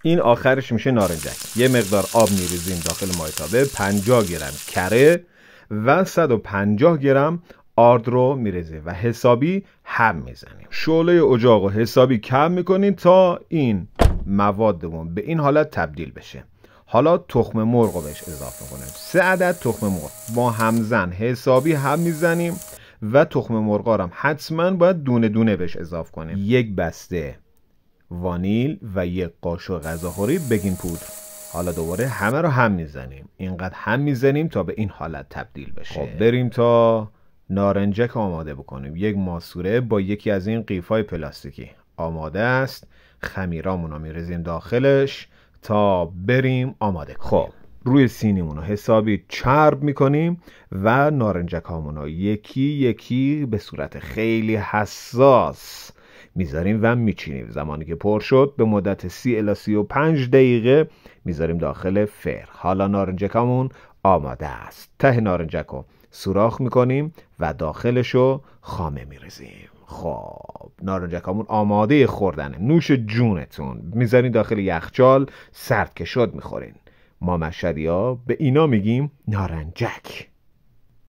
این آخرش میشه نارنجک. یه مقدار آب میریزیم داخل مایتابه، 50 گرم کره و 150 گرم آرد رو میریزیم و حسابی هم میزنیم. شعله اجاق رو حسابی کم میکنیم تا این موادمون به این حالت تبدیل بشه. حالا تخم مرغ رو بهش اضافه کنیم. 3 عدد تخم مرغ با همزن حسابی هم میزنیم و تخم مرغ رو هم حتما باید دونه دونه بهش اضافه کنیم. 1 بسته وانیل و 1 قاشق غذاخوری بیکینگ پودر. حالا دوباره همه رو هم میزنیم. اینقدر هم میزنیم تا به این حالت تبدیل بشه. خب بریم تا نارنجک آماده بکنیم. 1 ماسوره با یکی از این قیفای پلاستیکی آماده است. خمیرامون رو میریزیم داخلش تا بریم آماده کنیم. خب روی سینیمون رو حسابی چرب میکنیم و نارنجک هامون رو یکی یکی به صورت خیلی حساس میذاریم و میچینیم. زمانی که پر شد به مدت 30 الی 35 دقیقه میذاریم داخل فر. حالا نارنجکمون آماده است. ته نارنجک رو سوراخ میکنیم و داخلشو خامه میریزیم. خب نارنجکمون آماده خوردنه. نوش جونتون. میذارین داخل یخچال، سرد که شد میخورین. ما مشهدی ها به اینا میگیم نارنجک.